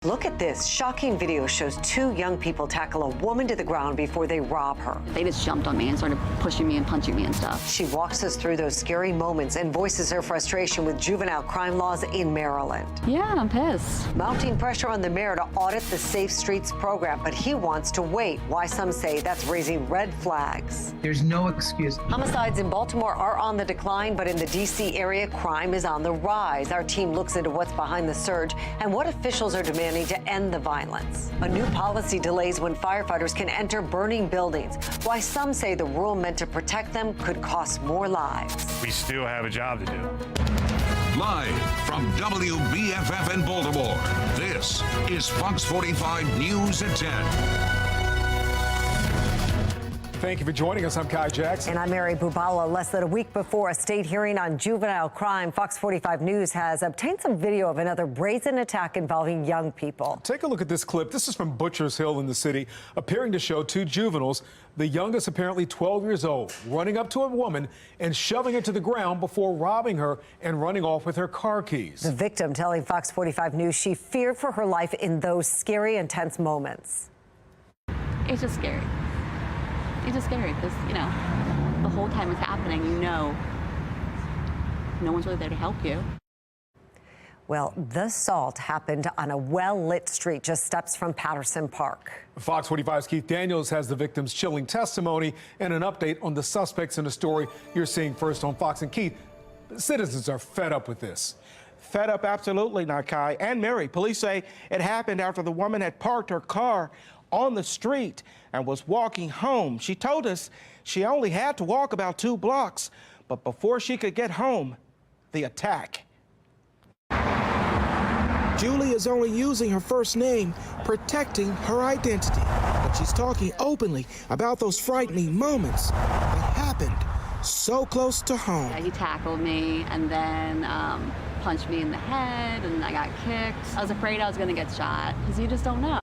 Look at this. Shocking video shows two young people tackle a woman to the ground before they rob her. They just jumped on me and started pushing me and punching me and stuff. She walks us through those scary moments and voices her frustration with juvenile crime laws in Maryland. Yeah, I'm pissed. Mounting pressure on the mayor to audit the Safe Streets program, but he wants to wait. Why some say that's raising red flags. There's no excuse. Homicides in Baltimore are on the decline, but in the D.C. area, crime is on the rise. Our team looks into what's behind the surge and what officials are demanding to end the violence. A new policy delays when firefighters can enter burning buildings. Why some say the rule meant to protect them could cost more lives. We still have a job to do. Live from WBFF in Baltimore, this is Fox 45 News at 10. Thank you for joining us. I'm Kai Jackson. And I'm Mary Bubala. Less than a week before a state hearing on juvenile crime, Fox 45 News has obtained some video of another brazen attack involving young people. Take a look at this clip. This is from Butchers Hill in the city, appearing to show two juveniles, the youngest apparently 12 years old, running up to a woman and shoving her to the ground before robbing her and running off with her car keys. The victim telling Fox 45 News she feared for her life in those scary, intense moments. It's just scary. It's just scary because, you know, the whole time it's happening, no one's really there to help you. Well, the assault happened on a well-lit street just steps from Patterson Park. Fox 45's Keith Daniels has the victim's chilling testimony and an update on the suspects in a story you're seeing first on Fox. And Keith, citizens are fed up with this. Fed up, absolutely, Nakai and Mary. Police say it happened after the woman had parked her car on the street and was walking home. She told us she only had to walk about 2 blocks, but before she could get home, the attack. Julie is only using her first name, protecting her identity, but she's talking openly about those frightening moments that happened so close to home. Yeah, he tackled me and then punched me in the head, and I got kicked. I was afraid I was going to get shot because you just don't know.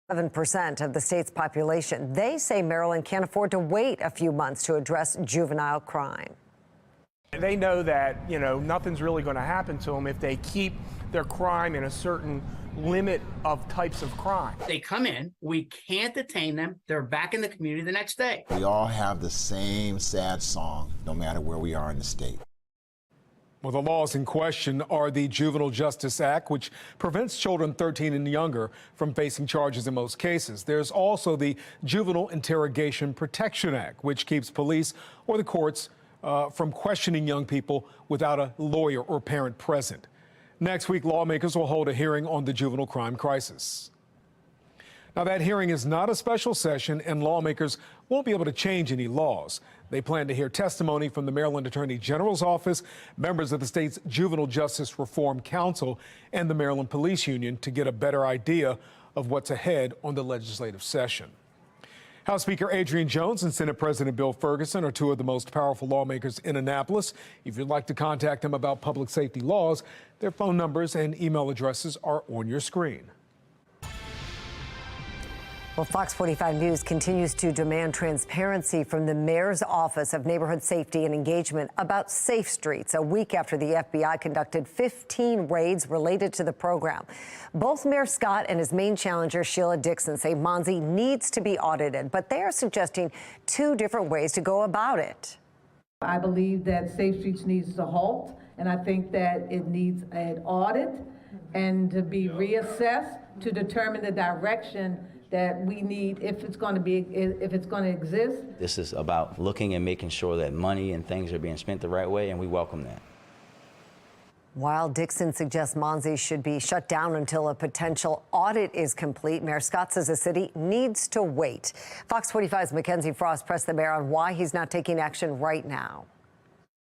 % of the state's population. They say Maryland can't afford to wait a few months to address juvenile crime. They know that, you know, nothing's really going to happen to them if they keep their crime in a certain limit of types of crime. They come in, we can't detain them, they're back in the community the next day. We all have the same sad song, no matter where we are in the state. Well, the laws in question are the Juvenile Justice Act, which prevents children 13 and younger from facing charges in most cases. There's also the Juvenile Interrogation Protection Act, which keeps police or the courts from questioning young people without a lawyer or parent present. Next week, lawmakers will hold a hearing on the juvenile crime crisis. Now, that hearing is not a special session, and lawmakers won't be able to change any laws. They plan to hear testimony from the Maryland Attorney General's office, members of the state's Juvenile Justice Reform Council, and the Maryland Police Union to get a better idea of what's ahead on the legislative session. House Speaker Adrian Jones and Senate President Bill Ferguson are two of the most powerful lawmakers in Annapolis. If you'd like to contact them about public safety laws, their phone numbers and email addresses are on your screen. Well, Fox 45 News continues to demand transparency from the mayor's Office of Neighborhood Safety and Engagement about safe streets, a week after the FBI conducted 15 raids related to the program. Both Mayor Scott and his main challenger, Sheila Dixon, say Monzi needs to be audited, but they are suggesting two different ways to go about it. I believe that Safe Streets needs to halt, and I think that it needs an audit and to be reassessed to determine the direction that we need if it's going to exist. This is about looking and making sure that money and things are being spent the right way, and we welcome that. While Dixon suggests Monzi should be shut down until a potential audit is complete, Mayor Scott says the city needs to wait. Fox 45's Mackenzie Frost pressed the mayor on why he's not taking action right now.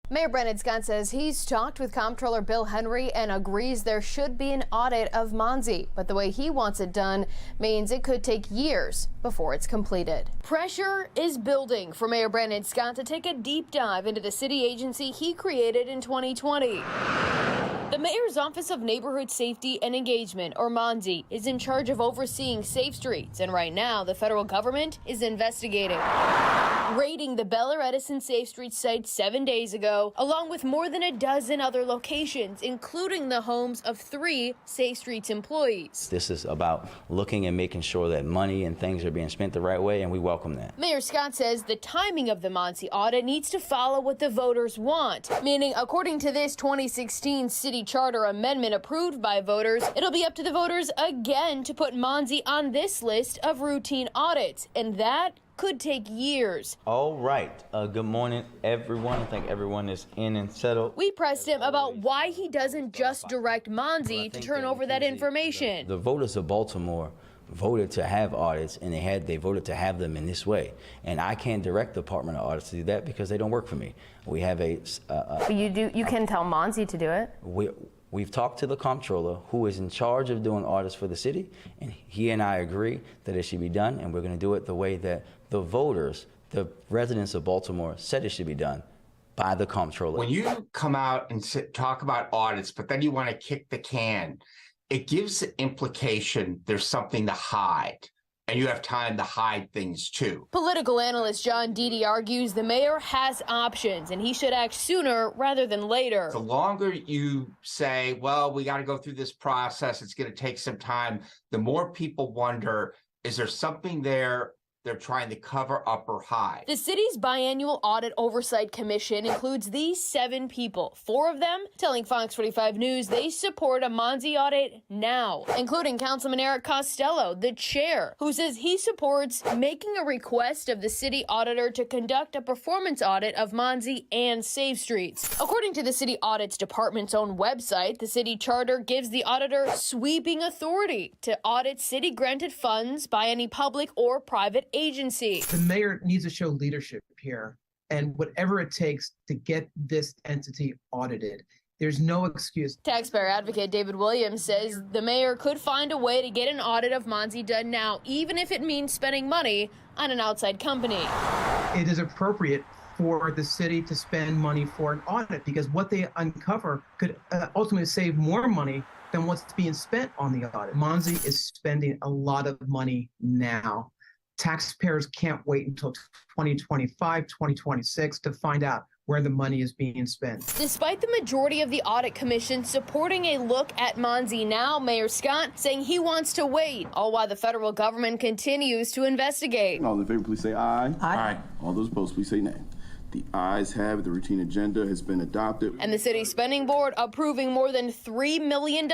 Mayor Brandon Scott says he's talked with Comptroller Bill Henry and agrees there should be an audit of Monzi, but the way he wants it done means it could take years before it's completed. Pressure is building for Mayor Brandon Scott to take a deep dive into the city agency he created in 2020. The Mayor's Office of Neighborhood Safety and Engagement, or MONSE, is in charge of overseeing safe streets, and right now the federal government is investigating. Raiding the Bel Air Edison Safe Streets site 7 days ago, along with more than a dozen other locations, including the homes of 3 Safe Streets employees. This is about looking and making sure that money and things are being spent the right way, and we welcome that. Mayor Scott says the timing of the MONSE audit needs to follow what the voters want, meaning according to this 2016 city charter amendment approved by voters, it'll be up to the voters again to put MONSE on this list of routine audits, and that could take years. All right. Good morning, everyone. I think everyone is in and settled. We pressed him about why he doesn't just direct MONSE to turn over that information. The voters of Baltimore voted to have audits, and they voted to have them in this way. And I can't direct the Department of Audits to do that because they don't work for me. We have a. But you can tell MONSE to do it. We've talked to the comptroller, who is in charge of doing audits for the city, and he and I agree that it should be done, and we're going to do it the way that the voters, the residents of Baltimore, said it should be done by the comptroller. When you come out and talk about audits, but then you want to kick the can, it gives the implication there's something to hide. And you have time to hide things, too. Political analyst John Deedy argues the mayor has options and he should act sooner rather than later. The longer you say, well, we got to go through this process, it's going to take some time, the more people wonder, is there something there they're trying to cover up or hide? The city's biannual audit oversight commission includes these 7 people, 4 of them telling Fox 45 News they support a MONSE audit now, including Councilman Eric Costello, the chair, who says he supports making a request of the city auditor to conduct a performance audit of MONSE and Safe Streets. According to the city audits department's own website, the city charter gives the auditor sweeping authority to audit city-granted funds by any public or private agency. The mayor needs to show leadership here, and whatever it takes to get this entity audited. There's no excuse. Taxpayer advocate David Williams says the mayor could find a way to get an audit of MONSE done now, even if it means spending money on an outside company. It is appropriate for the city to spend money for an audit because what they uncover could ultimately save more money than what's being spent on the audit. MONSE is spending a lot of money now. Taxpayers can't wait until 2025, 2026 to find out where the money is being spent. Despite the majority of the audit commission supporting a look at MONSE now, Mayor Scott saying he wants to wait, all while the federal government continues to investigate. All in favor, please say aye. Aye. All those opposed, please say nay. The ayes have it. The routine agenda has been adopted. And the city spending board approving more than $3 million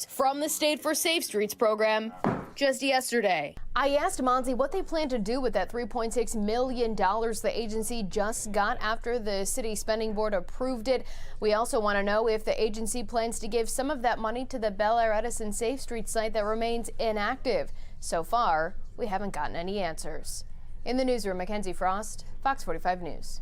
from the State for Safe Streets program just yesterday. I asked MONSE what they plan to do with that $3.6 million the agency just got after the city spending board approved it. We also want to know if the agency plans to give some of that money to the Bel Air Edison Safe Street site that remains inactive. So far, we haven't gotten any answers. In the newsroom, Mackenzie Frost, Fox 45 News.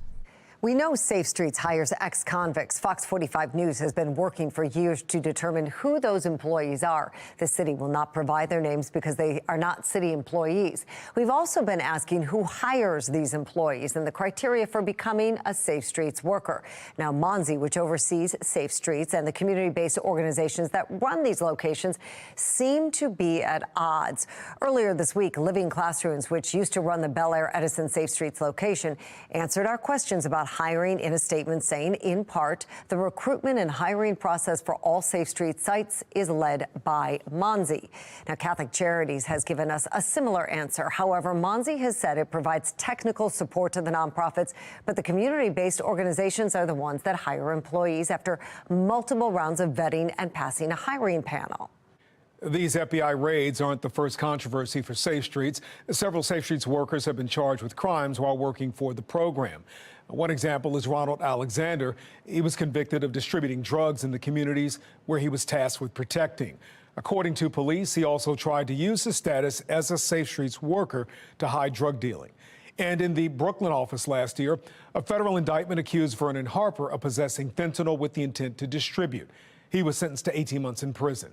We know Safe Streets hires ex-convicts. Fox 45 News has been working for years to determine who those employees are. The city will not provide their names because they are not city employees. We've also been asking who hires these employees and the criteria for becoming a Safe Streets worker. Now, MONSE, which oversees Safe Streets and the community-based organizations that run these locations, seem to be at odds. Earlier this week, Living Classrooms, which used to run the Bel Air Edison Safe Streets location, answered our questions about hiring in a statement saying, in part, the recruitment and hiring process for all Safe Street sites is led by MONSE. Now, Catholic Charities has given us a similar answer. However, MONSE has said it provides technical support to the nonprofits, but the community-based organizations are the ones that hire employees after multiple rounds of vetting and passing a hiring panel. These FBI raids aren't the first controversy for Safe Streets. Several Safe Streets workers have been charged with crimes while working for the program. One example is Ronald Alexander. He was convicted of distributing drugs in the communities where he was tasked with protecting. According to police, he also tried to use his status as a Safe Streets worker to hide drug dealing. And in the Brooklyn office last year, a federal indictment accused Vernon Harper of possessing fentanyl with the intent to distribute. He was sentenced to 18 months in prison.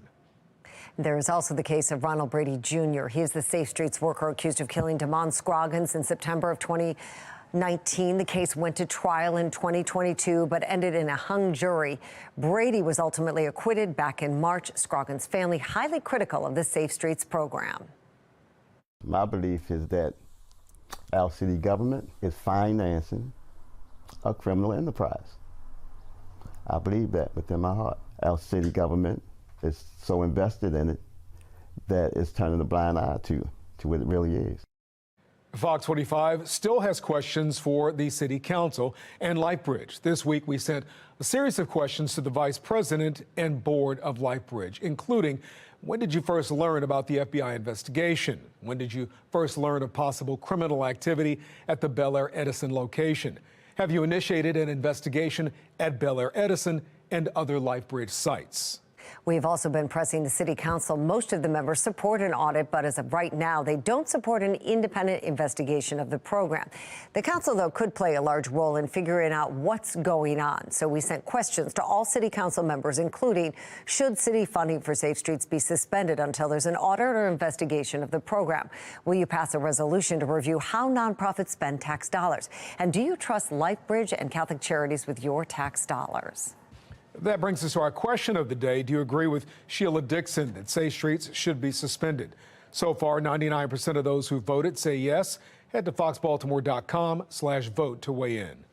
There is also the case of Ronald Brady Jr. He is the Safe Streets worker accused of killing Damon Scroggins in September of 2019. The case went to trial in 2022, but ended in a hung jury. Brady was ultimately acquitted back in March. Scroggins' family highly critical of the Safe Streets program. My belief is that our city government is financing a criminal enterprise. I believe that within my heart. Our city government is so invested in it that it's turning a blind eye to what it really is. Fox 45 still has questions for the City Council and LifeBridge. This week, we sent a series of questions to the Vice President and Board of LifeBridge, including: when did you first learn about the FBI investigation? When did you first learn of possible criminal activity at the Bel Air Edison location? Have you initiated an investigation at Bel Air Edison and other LifeBridge sites? We've also been pressing the City Council. Most of the members support an audit, but as of right now, they don't support an independent investigation of the program. The council, though, could play a large role in figuring out what's going on. So we sent questions to all City Council members, including: should city funding for Safe Streets be suspended until there's an audit or investigation of the program? Will you pass a resolution to review how nonprofits spend tax dollars? And do you trust LifeBridge and Catholic Charities with your tax dollars? That brings us to our question of the day. Do you agree with Sheila Dixon that Safe Streets should be suspended? So far, 99% of those who voted say yes. Head to foxbaltimore.com/vote to weigh in.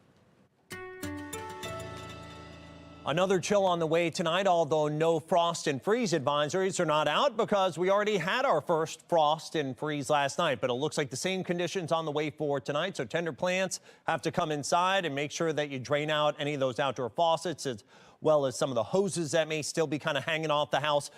Another chill on the way tonight, although no frost and freeze advisories are not out because we already had our first frost and freeze last night. But it looks like the same conditions on the way for tonight. So tender plants have to come inside and make sure that you drain out any of those outdoor faucets, as well as some of the hoses that may still be kind of hanging off the house.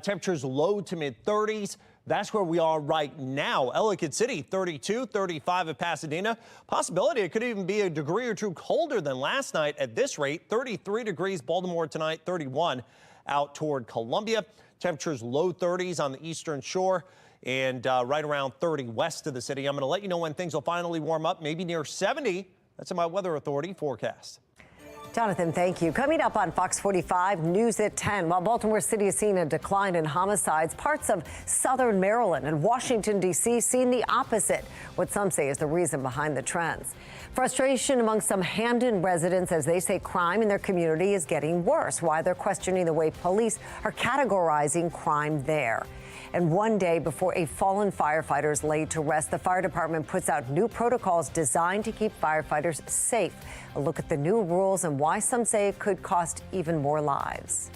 Temperatures low to mid 30s. That's where we are right now. Ellicott City, 32, 35 at Pasadena. Possibility it could even be a degree or two colder than last night at this rate. 33 degrees Baltimore tonight, 31 out toward Columbia. Temperatures low 30s on the eastern shore and right around 30 west of the city. I'm going to let you know when things will finally warm up, maybe near 70. That's in my Weather Authority forecast. Jonathan, thank you. Coming up on Fox 45 News at 10, while Baltimore City has seen a decline in homicides, parts of southern Maryland and Washington, D.C. seen the opposite, what some say is the reason behind the trends. Frustration among some Hamden residents as they say crime in their community is getting worse, why they're questioning the way police are categorizing crime there. And one day before a fallen firefighter is laid to rest, the fire department puts out new protocols designed to keep firefighters safe. A look at the new rules and why some say it could cost even more lives.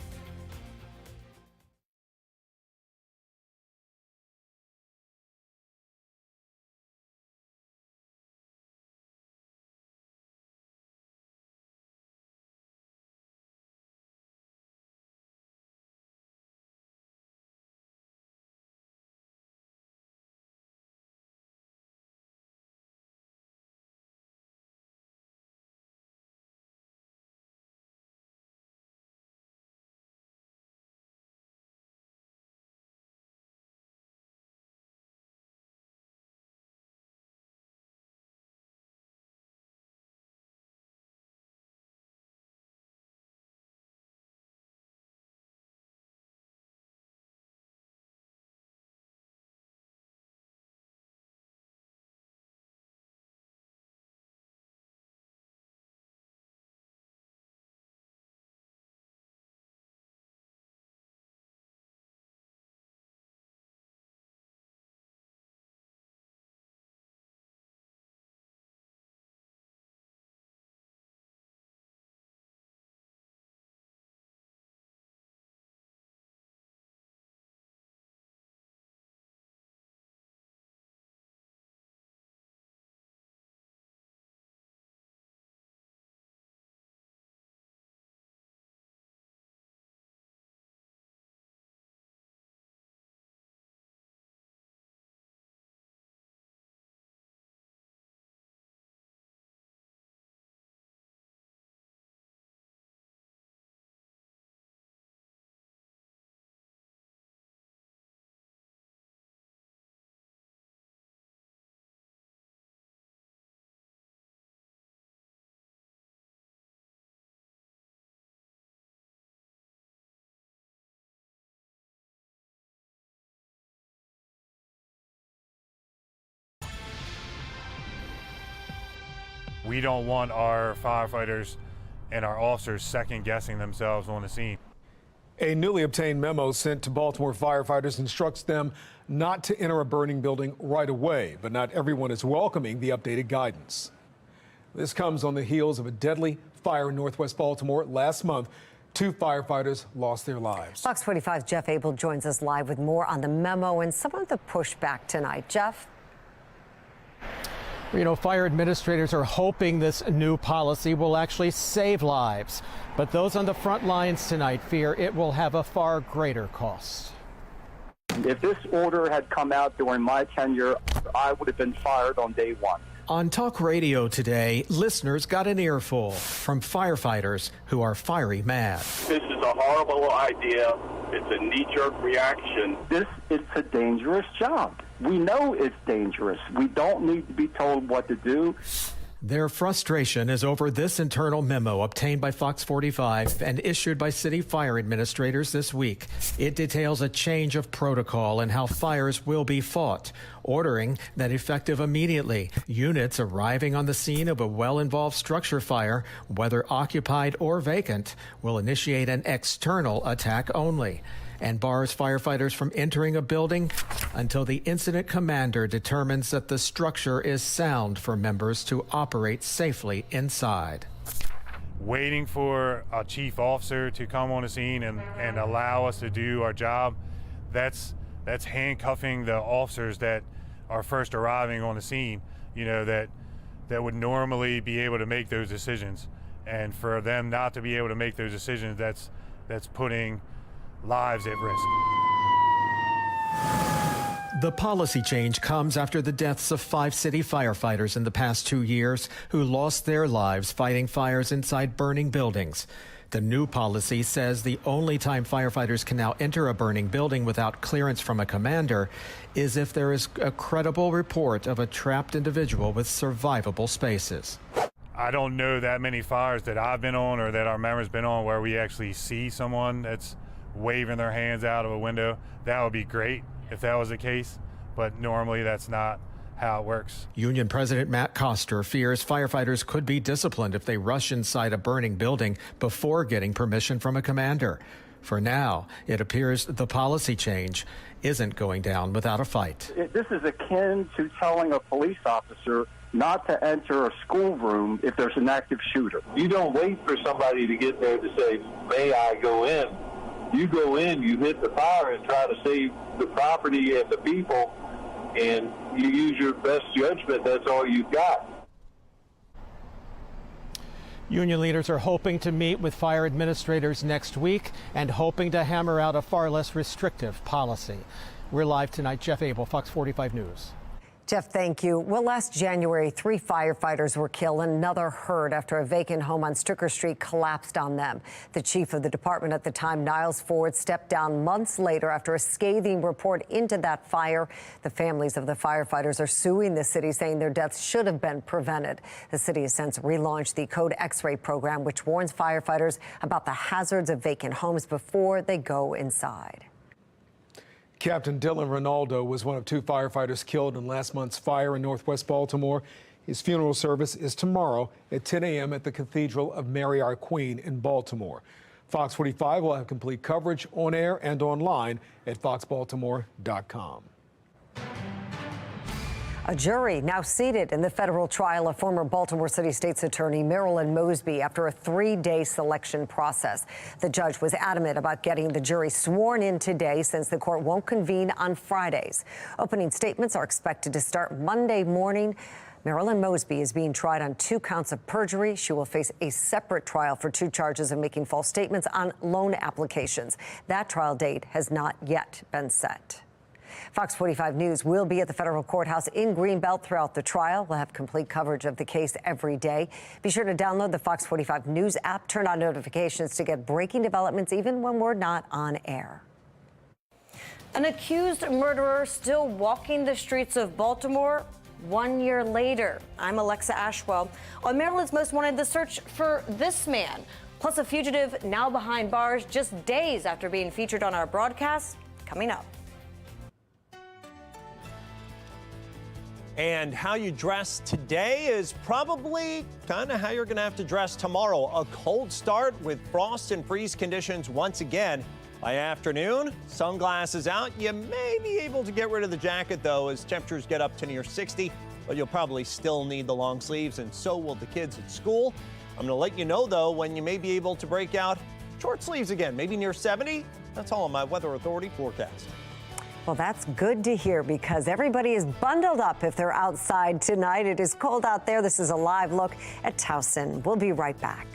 We don't want our firefighters and our officers second guessing themselves on the scene. A newly obtained memo sent to Baltimore firefighters instructs them not to enter a burning building right away, but not everyone is welcoming the updated guidance. This comes on the heels of a deadly fire in Northwest Baltimore last month. 2 firefighters lost their lives. Fox 45's Jeff Abel joins us live with more on the memo and some of the pushback tonight. Jeff? You know, fire administrators are hoping this new policy will actually save lives. But those on the front lines tonight fear it will have a far greater cost. If this order had come out during my tenure, I would have been fired on day one. On talk radio today, listeners got an earful from firefighters who are fiery mad. This is a horrible idea. It's a knee-jerk reaction. This is a dangerous job. We know it's dangerous. We don't need to be told what to do. Their frustration is over this internal memo obtained by Fox 45 and issued by city fire administrators this week. It details a change of protocol and how fires will be fought, ordering that effective immediately, units arriving on the scene of a well-involved structure fire, whether occupied or vacant, will initiate an external attack only, and bars firefighters from entering a building until the incident commander determines that the structure is sound for members to operate safely inside. Waiting for a chief officer to come on the scene and allow us to do our job, that's handcuffing the officers that are first arriving on the scene, you know, that would normally be able to make those decisions. And for them not to be able to make those decisions, that's putting lives at risk. The policy change comes after the deaths of 5 city firefighters in the past 2 years who lost their lives fighting fires inside burning buildings. The new policy says the only time firefighters can now enter a burning building without clearance from a commander is if there is a credible report of a trapped individual with survivable spaces. I don't know that many fires that I've been on or that our members been on where we actually see someone that's waving their hands out of a window. That would be great if that was the case, but normally that's not how it works. Union President Matt Koster fears firefighters could be disciplined if they rush inside a burning building before getting permission from a commander. For now, it appears the policy change isn't going down without a fight. This is akin to telling a police officer not to enter a schoolroom if there's an active shooter. You don't wait for somebody to get there to say, may I go in? You go in, you hit the fire and try to save the property and the people, and you use your best judgment. That's all you've got. Union leaders are hoping to meet with fire administrators next week and hoping to hammer out a far less restrictive policy. We're live tonight. Jeff Abel, Fox 45 News. Jeff, thank you. Well, last January, 3 firefighters were killed and another hurt after a vacant home on Stricker Street collapsed on them. The chief of the department at the time, Niles Ford, stepped down months later after a scathing report into that fire. The families of the firefighters are suing the city, saying their deaths should have been prevented. The city has since relaunched the Code X-ray program, which warns firefighters about the hazards of vacant homes before they go inside. Captain Dylan Ronaldo was one of 2 firefighters killed in last month's fire in Northwest Baltimore. His funeral service is tomorrow at 10 a.m. at the Cathedral of Mary Our Queen in Baltimore. Fox 45 will have complete coverage on air and online at foxbaltimore.com. A jury now seated in the federal trial of former Baltimore City State's Attorney Marilyn Mosby after a 3-day selection process. The judge was adamant about getting the jury sworn in today since the court won't convene on Fridays. Opening statements are expected to start Monday morning. Marilyn Mosby is being tried on 2 counts of perjury. She will face a separate trial for 2 charges of making false statements on loan applications. That trial date has not yet been set. Fox 45 News will be at the federal courthouse in Greenbelt throughout the trial. We'll have complete coverage of the case every day. Be sure to download the Fox 45 News app, turn on notifications to get breaking developments even when we're not on air. An accused murderer still walking the streets of Baltimore 1 year later. I'm Alexa Ashwell. On Maryland's Most Wanted, the search for this man, plus a fugitive now behind bars just days after being featured on our broadcast, coming up. And how you dress today is probably kind of how you're going to have to dress tomorrow. A cold start with frost and freeze conditions once again. By afternoon, sunglasses out. You may be able to get rid of the jacket, though, as temperatures get up to near 60. But you'll probably still need the long sleeves, and so will the kids at school. I'm going to let you know, though, when you may be able to break out short sleeves again, maybe near 70. That's all on my Weather Authority forecast. Well, that's good to hear because everybody is bundled up if they're outside tonight. It is cold out there. This is a live look at Towson. We'll be right back.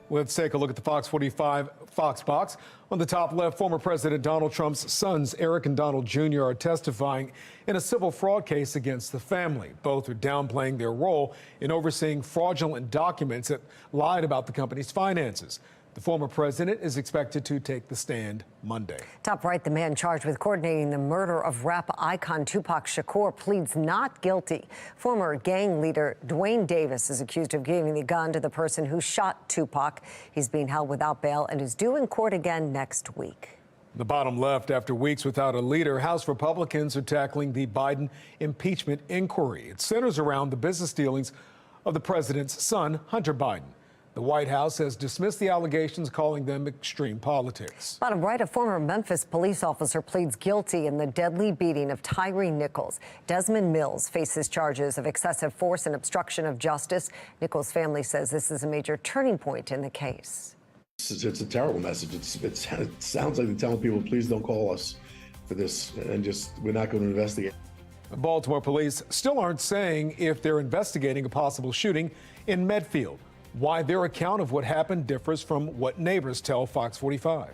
Let's take a look at the Fox 45 Fox Box. On the top left, former President Donald Trump's sons, Eric and Donald Jr., are testifying in a civil fraud case against the family. Both are downplaying their role in overseeing fraudulent documents that lied about the company's finances. The former president is expected to take the stand Monday. Top right, the man charged with coordinating the murder of rap icon Tupac Shakur pleads not guilty. Former gang leader Dwayne Davis is accused of giving the gun to the person who shot Tupac. He's being held without bail and is due in court again next week. The bottom left, after weeks without a leader, House Republicans are tackling the Biden impeachment inquiry. It centers around the business dealings of the president's son, Hunter Biden. The White House has dismissed the allegations, calling them extreme politics. Bottom right, a former Memphis police officer pleads guilty in the deadly beating of Tyree Nichols. Desmond Mills faces charges of excessive force and obstruction of justice. Nichols' family says this is a major turning point in the case. It's a terrible message. It sounds like they're telling people, please don't call us for this, and we're not going to investigate. Baltimore police still aren't saying if they're investigating a possible shooting in Medfield. Why their account of what happened differs from what neighbors tell Fox 45.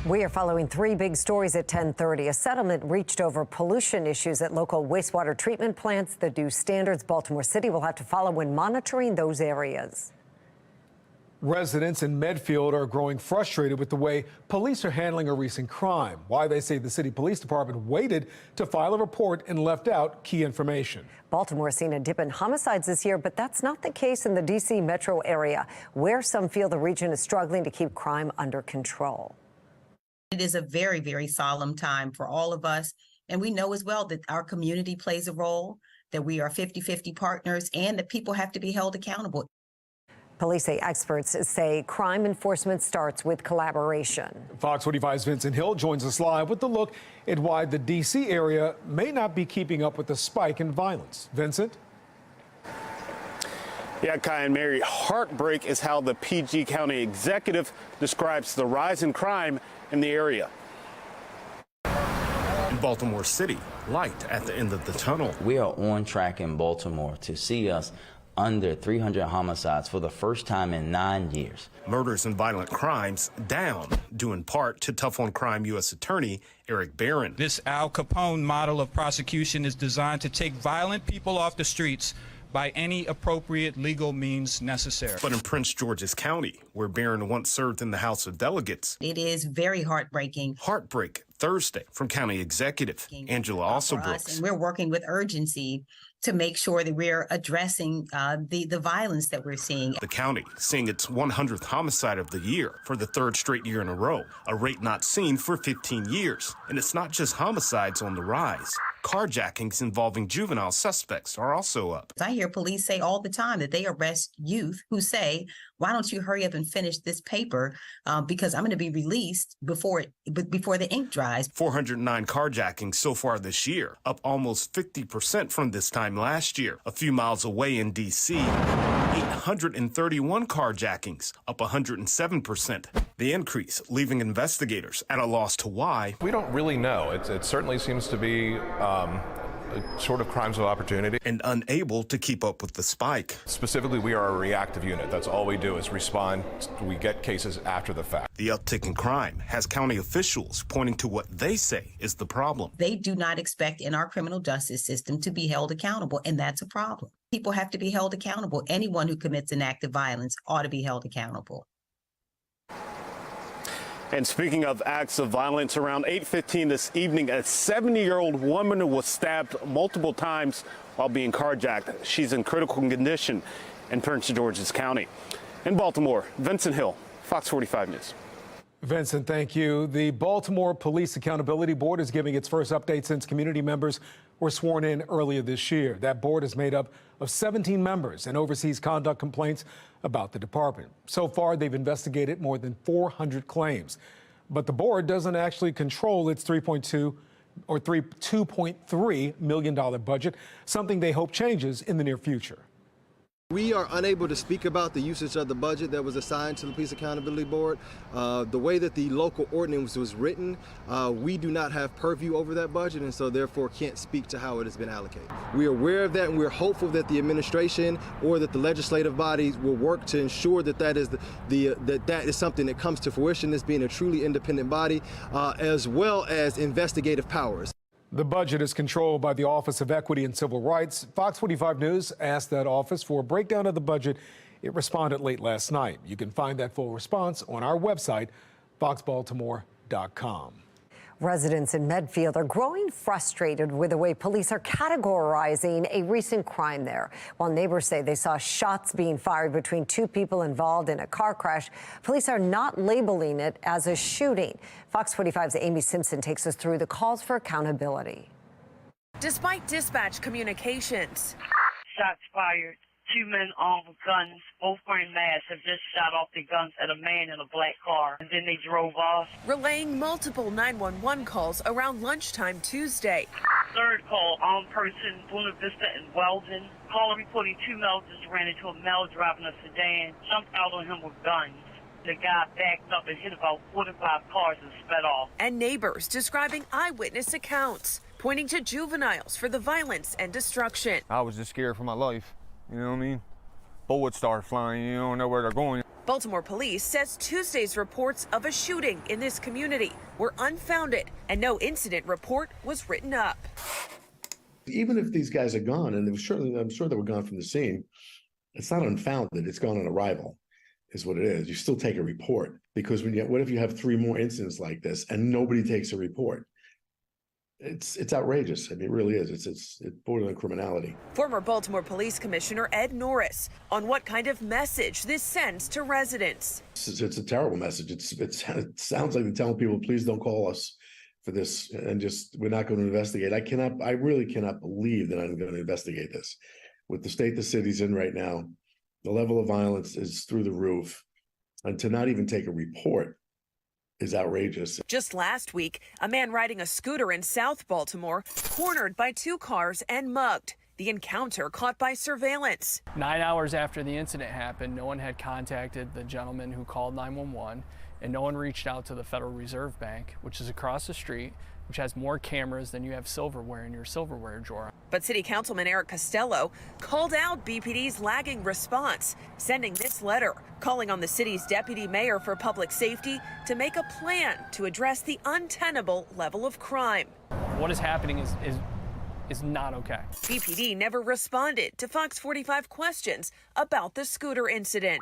We are following three big stories at 10:30. A settlement reached over pollution issues at local wastewater treatment plants. The new standards Baltimore City will have to follow when monitoring those areas. Residents in Medfield are growing frustrated with the way police are handling a recent crime. Why they say the city police department waited to file a report and left out key information. Baltimore has seen a dip in homicides this year, but that's not the case in the D.C. metro area, where some feel the region is struggling to keep crime under control. It is a very, very solemn time for all of us. And we know as well that our community plays a role, that we are 50-50 partners, and that people have to be held accountable. Police experts say crime enforcement starts with collaboration. Fox 45's Vincent Hill joins us live with a look at why the D.C. area may not be keeping up with the spike in violence. Vincent? Yeah, Kai and Mary, heartbreak is how the PG County executive describes the rise in crime in the area. In Baltimore City, light at the end of the tunnel. We are on track in Baltimore to see us under 300 homicides for the first time in 9 years. Murders and violent crimes down, due in part to tough on crime U.S. Attorney Eric Barron. This Al Capone model of prosecution is designed to take violent people off the streets by any appropriate legal means necessary. But in Prince George's County, where Barron once served in the House of Delegates. It is very heartbreaking. Heartbreak Thursday from County Executive Angela Alsobrooks. And we're working with urgency to make sure that we're addressing the violence that we're seeing. The county seeing its 100th homicide of the year for the third straight year in a row, a rate not seen for 15 years. And it's not just homicides on the rise. Carjackings involving juvenile suspects are also up. I hear police say all the time that they arrest youth who say, why don't you hurry up and finish this paper because I'm going to be released before the ink dries. 409 carjackings so far this year, up almost 50% from this time last year. A few miles away in D.C., 831 carjackings, up 107%. The increase leaving investigators at a loss to why. We don't really know. It certainly seems to be sort of crimes of opportunity. And unable to keep up with the spike. Specifically, we are a reactive unit. That's all we do is respond. We get cases after the fact. The uptick in crime has county officials pointing to what they say is the problem. They do not expect in our criminal justice system to be held accountable, and that's a problem. People have to be held accountable. Anyone who commits an act of violence ought to be held accountable. And speaking of acts of violence, around 8:15 this evening, a 70-year-old woman was stabbed multiple times while being carjacked. She's in critical condition in Prince George's County. In Baltimore, Vincent Hill, Fox 45 News. Vincent, thank you. The Baltimore Police Accountability Board is giving its first update since community members were sworn in earlier this year. That board is made up of 17 members and oversees conduct complaints about the department. So far, they've investigated more than 400 claims. But the board doesn't actually control its $2.3 million budget, something they hope changes in the near future. We are unable to speak about the usage of the budget that was assigned to the Police Accountability Board. The way that the local ordinance was written, we do not have purview over that budget, and so therefore can't speak to how it has been allocated. We are aware of that, and we're hopeful that the administration or that the legislative bodies will work to ensure that that is something that comes to fruition as being a truly independent body, as well as investigative powers. The budget is controlled by the Office of Equity and Civil Rights. Fox 45 News asked that office for a breakdown of the budget. It responded late last night. You can find that full response on our website, foxbaltimore.com. Residents in Medfield are growing frustrated with the way police are categorizing a recent crime there. While neighbors say they saw shots being fired between two people involved in a car crash, police are not labeling it as a shooting. Fox 45's Amy Simpson takes us through the calls for accountability. Despite dispatch communications, shots fired. Two men armed with guns, both wearing masks, have just shot off their guns at a man in a black car, and then they drove off. Relaying multiple 911 calls around lunchtime Tuesday. Third call, armed person, Buena Vista and Weldon. Caller reporting two males just ran into a male driving a sedan, jumped out on him with guns. The guy backed up and hit about 45 cars and sped off. And neighbors describing eyewitness accounts, pointing to juveniles for the violence and destruction. I was just scared for my life. You know what I mean? Bullets start flying, you don't know where they're going. Baltimore police says Tuesday's reports of a shooting in this community were unfounded and no incident report was written up. Even if these guys are gone, and I'm sure they were gone from the scene, it's not unfounded. It's gone on arrival, is what it is. You still take a report, because what if you have 3 more incidents like this and nobody takes a report? It's outrageous. I mean, it really is. It's borderline criminality. Former Baltimore Police Commissioner Ed Norris on what kind of message this sends to residents. It's a terrible message. It sounds like they're telling people, please don't call us for this, and we're not going to investigate. I really cannot believe that I'm going to investigate this. With the state the city's in right now, the level of violence is through the roof, and to not even take a report is outrageous. Just last week, a man riding a scooter in South Baltimore cornered by 2 cars and mugged. The encounter caught by surveillance. 9 hours after the incident happened, no one had contacted the gentleman who called 911, and no one reached out to the Federal Reserve Bank, which is across the street, which has more cameras than you have silverware in your silverware drawer. But City Councilman Eric Costello called out BPD's lagging response, sending this letter calling on the city's deputy mayor for public safety to make a plan to address the untenable level of crime. What is happening is not okay. BPD never responded to Fox 45 questions about the scooter incident.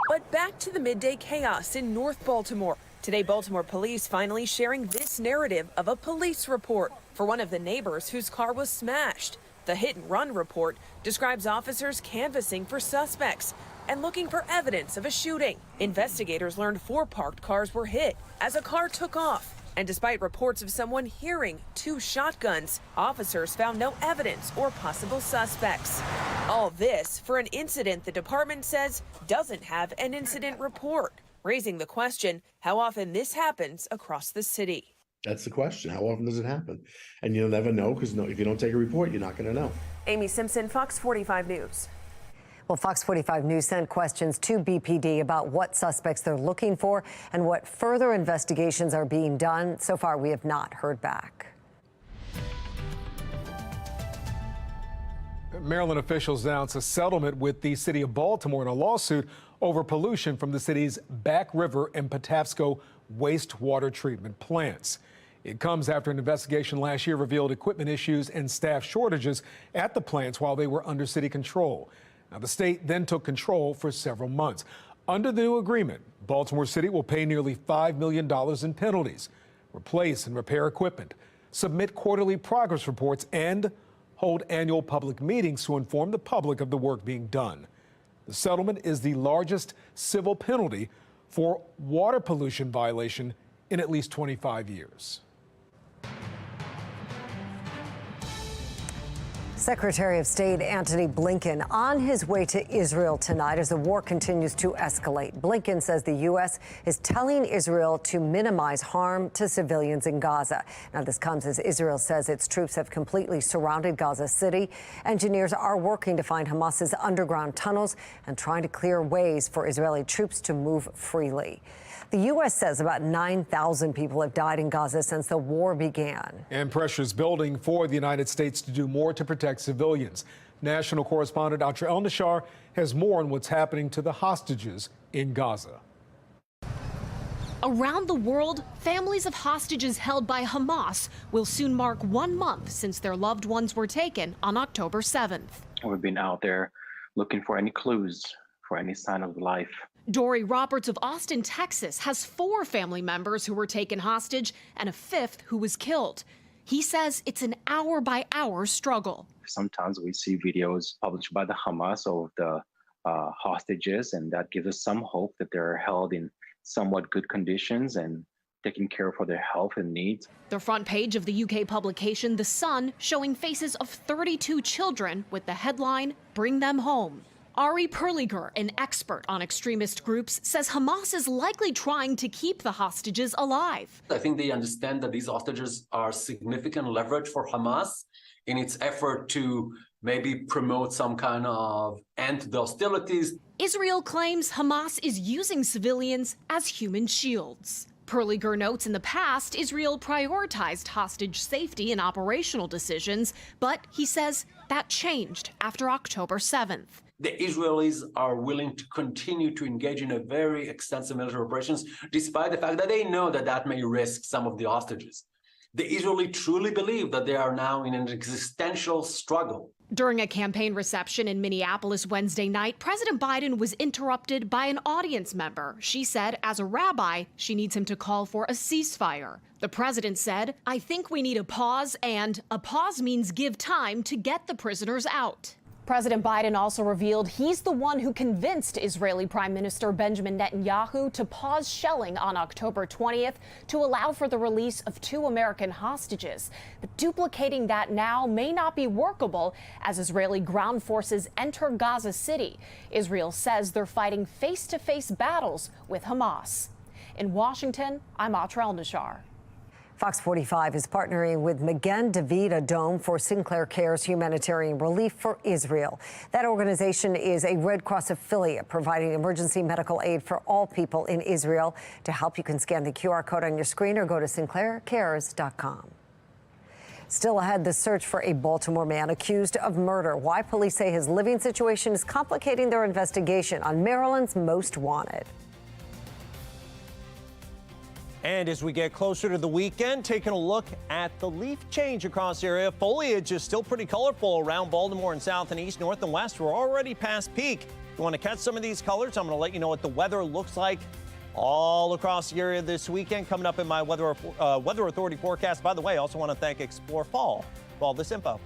But back to the midday chaos in North Baltimore. Today, Baltimore police finally sharing this narrative of a police report for one of the neighbors whose car was smashed. The hit-and-run report describes officers canvassing for suspects and looking for evidence of a shooting. Investigators learned 4 parked cars were hit as a car took off. And despite reports of someone hearing 2 shotguns, officers found no evidence or possible suspects. All this for an incident the department says doesn't have an incident report, raising the question how often this happens across the city. That's the question. How often does it happen? And you'll never know, because if you don't take a report, you're not going to know. Amy Simpson, Fox 45 News. Well, Fox 45 News sent questions to BPD about what suspects they're looking for and what further investigations are being done. So far, we have not heard back. Maryland officials announced a settlement with the city of Baltimore in a lawsuit over pollution from the city's Back River and Patapsco wastewater treatment plants. It comes after an investigation last year revealed equipment issues and staff shortages at the plants while they were under city control. Now, the state then took control for several months. Under the new agreement, Baltimore City will pay nearly $5 million in penalties, replace and repair equipment, submit quarterly progress reports, and hold annual public meetings to inform the public of the work being done. The settlement is the largest civil penalty for water pollution violation in at least 25 years. Secretary of State Antony Blinken on his way to Israel tonight as the war continues to escalate. Blinken says the U.S. is telling Israel to minimize harm to civilians in Gaza. Now, this comes as Israel says its troops have completely surrounded Gaza City. Engineers are working to find Hamas's underground tunnels and trying to clear ways for Israeli troops to move freely. The U.S. says about 9,000 people have died in Gaza since the war began. And pressure is building for the United States to do more to protect civilians. National correspondent Atra El-Nashar has more on what's happening to the hostages in Gaza. Around the world, families of hostages held by Hamas will soon mark 1 month since their loved ones were taken on October 7th. We've been out there looking for any clues, for any sign of life. Dory Roberts of Austin, Texas, has 4 family members who were taken hostage and a 5th who was killed. He says it's an hour-by-hour struggle. Sometimes we see videos published by the Hamas of the hostages, and that gives us some hope that they're held in somewhat good conditions and taking care for their health and needs. The front page of the UK publication The Sun showing faces of 32 children with the headline, "Bring them home." Ari Perliger, an expert on extremist groups, says Hamas is likely trying to keep the hostages alive. I think they understand that these hostages are significant leverage for Hamas in its effort to maybe promote some kind of end to the hostilities. Israel claims Hamas is using civilians as human shields. Perliger notes in the past, Israel prioritized hostage safety in operational decisions, but he says that changed after October 7th. the Israelis are willing to continue to engage in a very extensive military operations, despite the fact that they know that that may risk some of the hostages. The Israelis truly believe that they are now in an existential struggle. During a campaign reception in Minneapolis Wednesday night, President Biden was interrupted by an audience member. She said, as a rabbi, she needs him to call for a ceasefire. The president said, I think we need a pause, and a pause means give time to get the prisoners out. President Biden also revealed he's the one who convinced Israeli Prime Minister Benjamin Netanyahu to pause shelling on October 20th to allow for the release of 2 American hostages. But duplicating that now may not be workable as Israeli ground forces enter Gaza City. Israel says they're fighting face-to-face battles with Hamas. In Washington, I'm Atrel Nashar. Fox 45 is partnering with Magen David Adom for Sinclair Cares Humanitarian Relief for Israel. That organization is a Red Cross affiliate providing emergency medical aid for all people in Israel. To help, you can scan the QR code on your screen or go to sinclaircares.com. Still ahead, the search for a Baltimore man accused of murder. Why police say his living situation is complicating their investigation on Maryland's most wanted. And as we get closer to the weekend, taking a look at the leaf change across the area. Foliage is still pretty colorful around Baltimore and south and east, north and west. We're already past peak. If you want to catch some of these colors, I'm going to let you know what the weather looks like all across the area this weekend. Coming up in my Weather Authority forecast. By the way, I also want to thank Explore Fall for all this info.